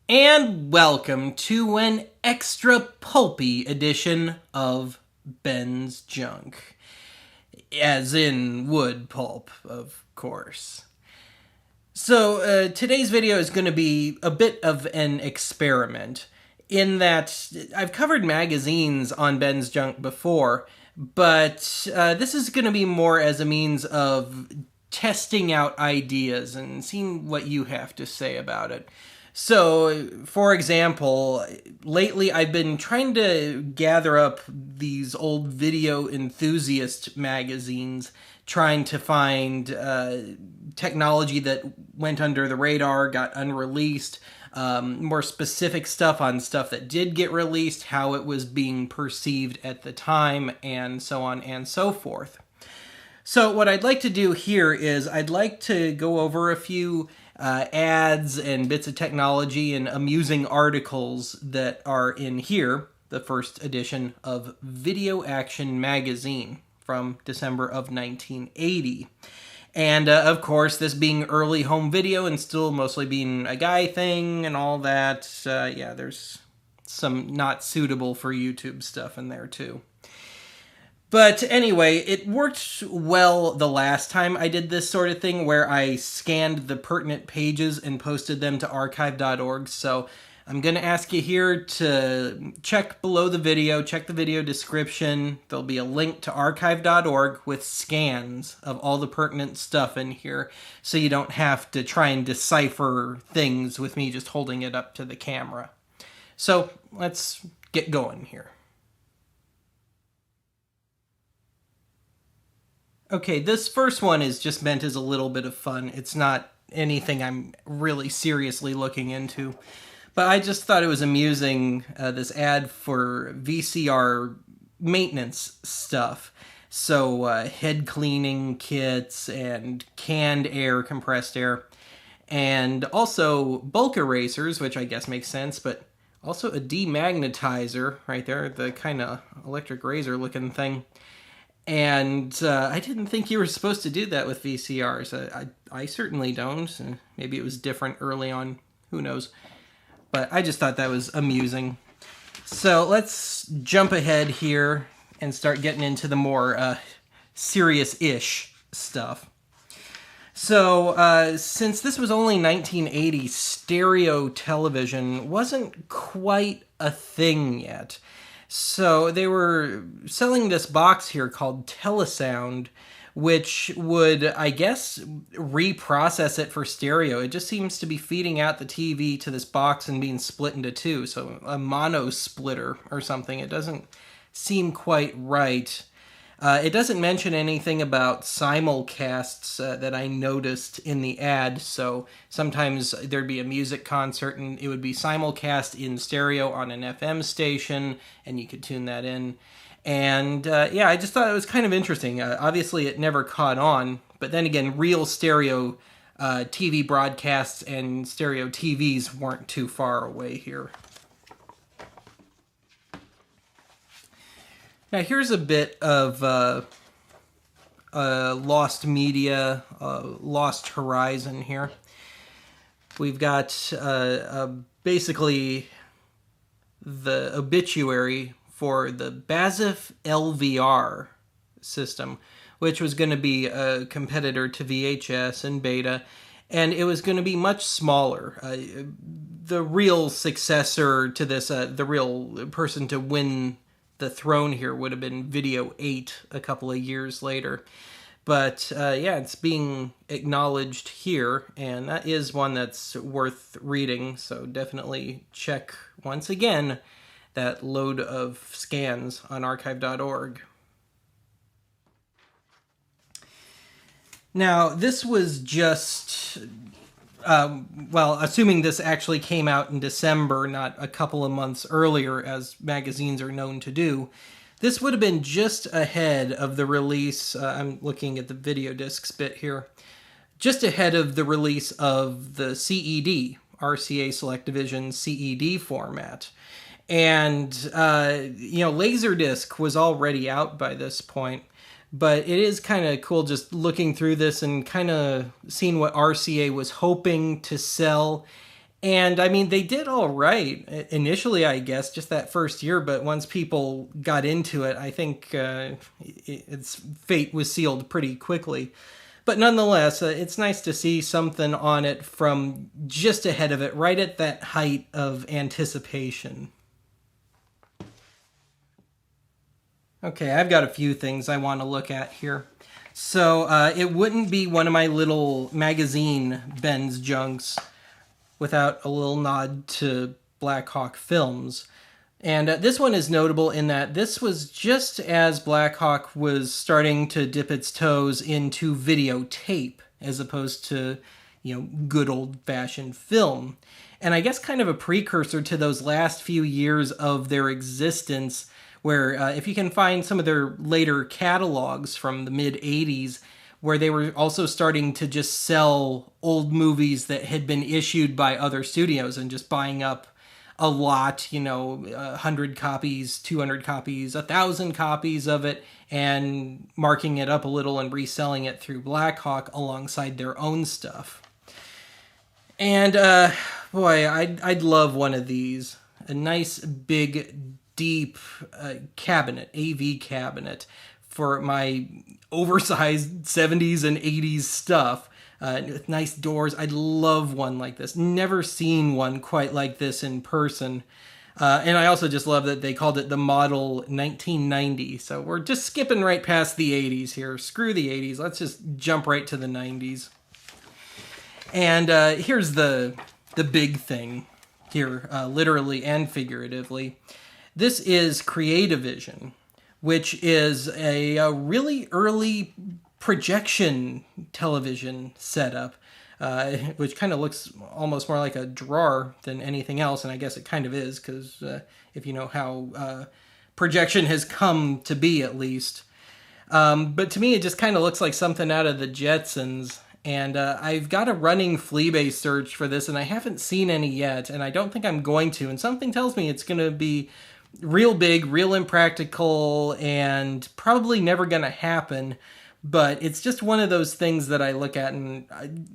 And welcome to an extra pulpy edition of Ben's Junk. As in wood pulp, of course. So, today's video is going to be a bit of an experiment, in that I've covered magazines on Ben's Junk before, but this is going to be more as a means of testing out ideas and seeing what you have to say about it. So, for example, lately I've been trying to gather up these old video enthusiast magazines, trying to find technology that went under the radar, got unreleased, more specific stuff on stuff that did get released, how it was being perceived at the time, and so on and so forth. So what I'd like to do here is I'd like to go over a few ads and bits of technology and amusing articles that are in here, the first edition of Video Action Magazine from December of 1980. And of course, this being early home video and still mostly being a guy thing and all that, yeah, there's some not suitable for YouTube stuff in there too. But anyway, it worked well the last time I did this sort of thing, where I scanned the pertinent pages and posted them to archive.org. So I'm going to ask you here to check below the video, check the video description. There'll be a link to archive.org with scans of all the pertinent stuff in here, so you don't have to try and decipher things with me just holding it up to the camera. So let's get going here. Okay, this first one is just meant as a little bit of fun. It's not anything I'm really seriously looking into. But I just thought it was amusing, this ad for VCR maintenance stuff. So, head cleaning kits and canned air, compressed air. And also bulk erasers, which I guess makes sense, but also a demagnetizer right there, the kind of electric razor looking thing. And I didn't think you were supposed to do that with VCRs. I certainly don't. Maybe it was different early on. Who knows? But I just thought that was amusing. So let's jump ahead here and start getting into the more serious-ish stuff. So since this was only 1980, stereo television wasn't quite a thing yet. So they were selling this box here called Telesound, which would, I guess, reprocess it for stereo. It just seems to be feeding out the TV to this box and being split into two, so a mono splitter or something. It doesn't seem quite right. It doesn't mention anything about simulcasts that I noticed in the ad, so sometimes there'd be a music concert and it would be simulcast in stereo on an FM station, and you could tune that in. And yeah, I just thought it was kind of interesting. Obviously, it never caught on, but then again, real stereo TV broadcasts and stereo TVs weren't too far away here. Now here's a bit of lost media, lost horizon here. We've got basically the obituary for the BASF LVR system, which was going to be a competitor to VHS and Beta, and it was going to be much smaller. The real successor to this, the real person to win the throne here would have been Video 8 a couple of years later. But yeah, it's being acknowledged here, and that is one that's worth reading, so definitely check, once again, that load of scans on archive.org. Now, this was just, well, assuming this actually came out in December, not a couple of months earlier, as magazines are known to do, this would have been just ahead of the release, I'm looking at the video discs bit here, just ahead of the release of the CED, RCA Select Division CED format. And, you know, Laserdisc was already out by this point, but it is kind of cool just looking through this and kind of seeing what RCA was hoping to sell And I mean, they did all right initially, I guess, just that first year. But once people got into it, I think its fate was sealed pretty quickly. But nonetheless, it's nice to see something on it from just ahead of it, right at that height of anticipation. Okay, I've got a few things I want to look at here. So it wouldn't be one of my little magazine Ben's Junks without a little nod to Blackhawk films. And this one is notable in that this was just as Blackhawk was starting to dip its toes into videotape as opposed to, good old-fashioned film. And I guess kind of a precursor to those last few years of their existence where if you can find some of their later catalogs from the mid-'80s, where they were also starting to just sell old movies that had been issued by other studios and just buying up a lot, 100 copies, 200 copies, 1,000 copies of it, and marking it up a little and reselling it through Blackhawk alongside their own stuff. And, boy, I'd love one of these. A nice, big, deep cabinet, AV cabinet, for my oversized 70s and 80s stuff. With nice doors. I'd love one like this. Never seen one quite like this in person. And I also just love that they called it the Model 1990. So we're just skipping right past the 80s here. Screw the 80s. Let's just jump right to the 90s. And here's the big thing here, literally and figuratively. This is Creativision, which is a really early projection television setup, which kind of looks almost more like a drawer than anything else, and I guess it kind of is, because if you know how projection has come to be, at least. But to me, it just kind of looks like something out of the Jetsons, and I've got a running Fleabase search for this, and I haven't seen any yet, and I don't think I'm going to, and something tells me it's going to be real big, real impractical, and probably never going to happen. But it's just one of those things that I look at, and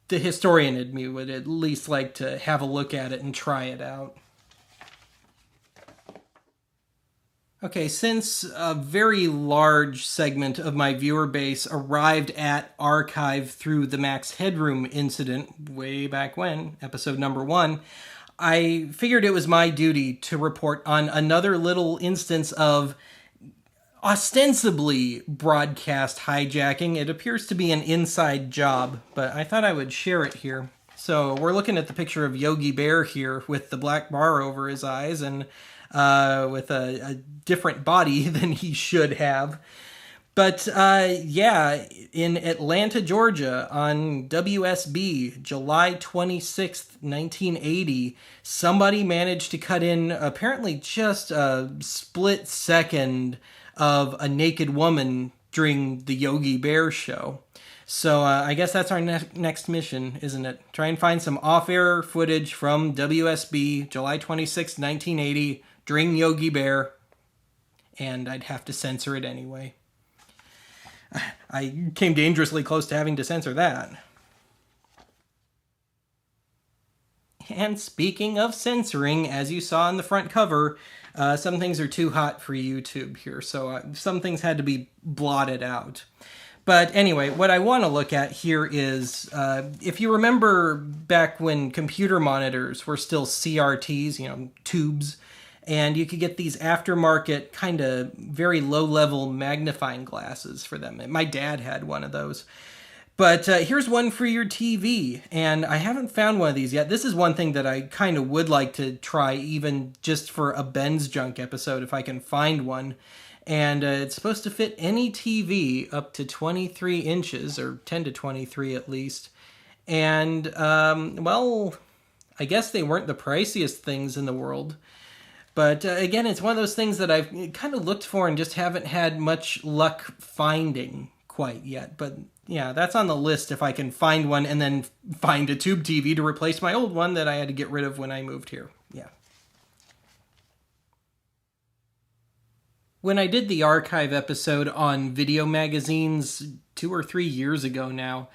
the historian in me would at least like to have a look at it and try it out. Okay, since a very large segment of my viewer base arrived at Archive through the Max Headroom incident way back when, episode number 1, I figured it was my duty to report on another little instance of ostensibly broadcast hijacking. It appears to be an inside job, but I thought I would share it here. So we're looking at the picture of Yogi Bear here with the black bar over his eyes and with a different body than he should have. But in Atlanta, Georgia, on WSB, July 26th, 1980, somebody managed to cut in apparently just a split second of a naked woman during the Yogi Bear show. So I guess that's our next mission, isn't it? Try and find some off-air footage from WSB, July 26th, 1980, during Yogi Bear. And I'd have to censor it anyway. I came dangerously close to having to censor that. And speaking of censoring, as you saw on the front cover, some things are too hot for YouTube here, so some things had to be blotted out. But anyway, what I want to look at here is, if you remember back when computer monitors were still CRTs, tubes, and you could get these aftermarket kind of very low-level magnifying glasses for them. My dad had one of those. But here's one for your TV, and I haven't found one of these yet. This is one thing that I kind of would like to try, even just for a Ben's Junk episode, if I can find one. And it's supposed to fit any TV up to 23 inches, or 10 to 23 at least. And, I guess they weren't the priciest things in the world. But again, it's one of those things that I've kind of looked for and just haven't had much luck finding quite yet. But yeah, that's on the list if I can find one and then find a tube TV to replace my old one that I had to get rid of when I moved here. Yeah. When I did the archive episode on video magazines 2 or 3 years ago now,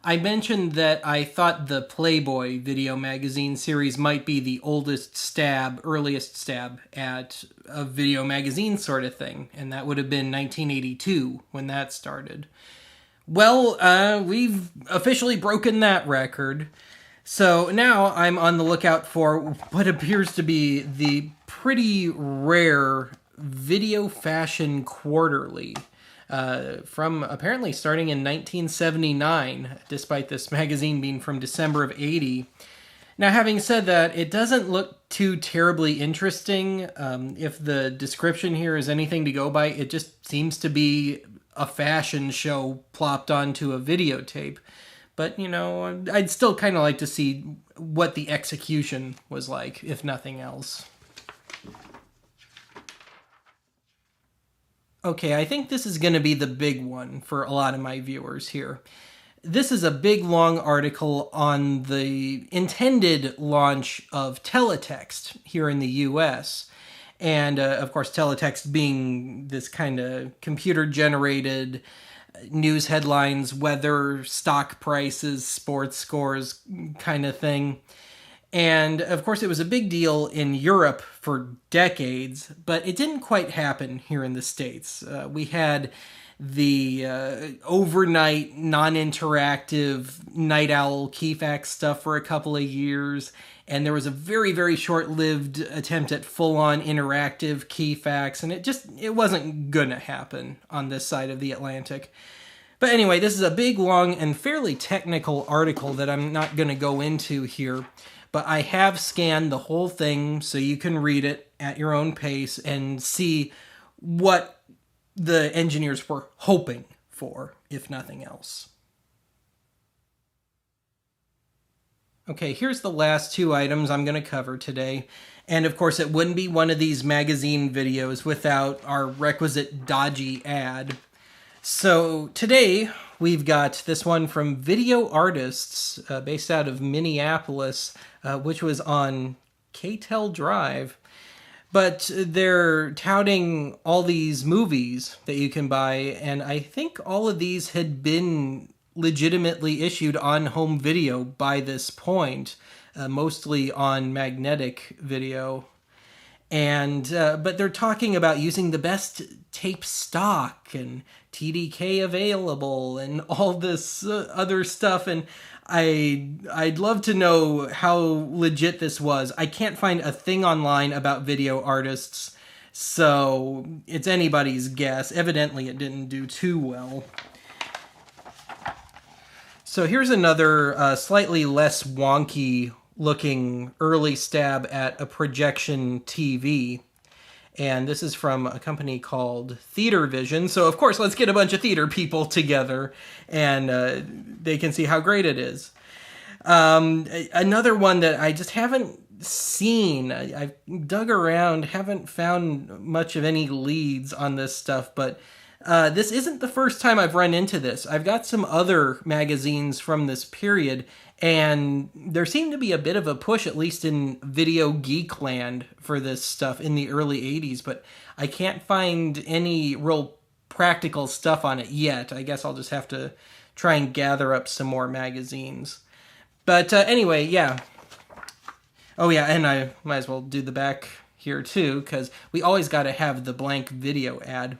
I mentioned that I thought the Playboy video magazine series might be the earliest stab at a video magazine sort of thing, and that would have been 1982 when that started. Well, we've officially broken that record. So now I'm on the lookout for what appears to be the pretty rare Video Fashion Quarterly, from apparently starting in 1979, despite this magazine being from December of 80. Now, having said that, it doesn't look too terribly interesting. If the description here is anything to go by, it just seems to be a fashion show plopped onto a videotape. But, you know, I'd still kind of like to see what the execution was like, if nothing else. Okay, I think this is going to be the big one for a lot of my viewers here. This is a big, long article on the intended launch of Teletext here in the US. And, of course, Teletext being this kind of computer-generated news headlines, weather, stock prices, sports scores kind of thing. And, of course, it was a big deal in Europe for decades, but it didn't quite happen here in the States. We had the overnight, non-interactive Night Owl Keyfax stuff for a couple of years, and there was a very, very short-lived attempt at full-on interactive Keyfax, and it wasn't gonna happen on this side of the Atlantic. But anyway, this is a big, long, and fairly technical article that I'm not gonna go into here, but I have scanned the whole thing so you can read it at your own pace and see what the engineers were hoping for, if nothing else. Okay, here's the last two items I'm going to cover today. And of course, it wouldn't be one of these magazine videos without our requisite dodgy ad. So today, we've got this one from Video Artists, based out of Minneapolis, which was on KTEL Drive. But they're touting all these movies that you can buy, and I think all of these had been legitimately issued on home video by this point, mostly on magnetic video. And but they're talking about using the best tape stock and TDK available and all this other stuff, and I'd love to know how legit this was. I can't find a thing online about Video Artists, so it's anybody's guess. Evidently it didn't do too well. So here's another slightly less wonky looking early stab at a projection TV. And this is from a company called Theater Vision. So, of course, let's get a bunch of theater people together and they can see how great it is. Another one that I just haven't seen. I've dug around, haven't found much of any leads on this stuff, but this isn't the first time I've run into this. I've got some other magazines from this period, and there seemed to be a bit of a push, at least in video geek land, for this stuff in the early 80s, but I can't find any real practical stuff on it yet. I guess I'll just have to try and gather up some more magazines. But anyway, yeah. Oh yeah, and I might as well do the back here too, because we always got to have the blank video ad.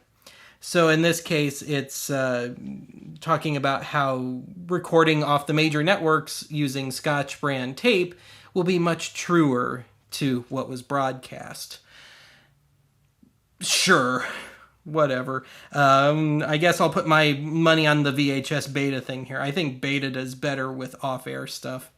So in this case, it's talking about how recording off the major networks using Scotch brand tape will be much truer to what was broadcast. Sure, whatever. I guess I'll put my money on the VHS beta thing here. I think beta does better with off-air stuff.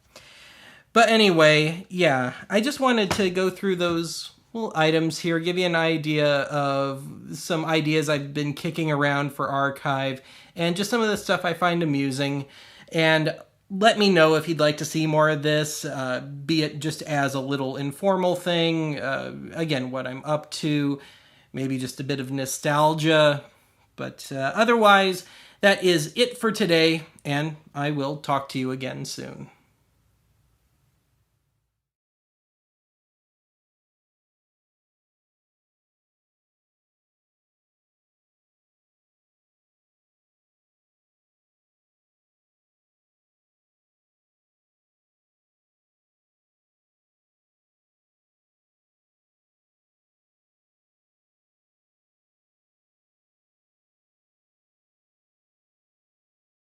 But anyway, yeah, I just wanted to go through those little items here, give you an idea of some ideas I've been kicking around for archive, and just some of the stuff I find amusing. And let me know if you'd like to see more of this, be it just as a little informal thing, again, what I'm up to, maybe just a bit of nostalgia. But otherwise, that is it for today, and I will talk to you again soon.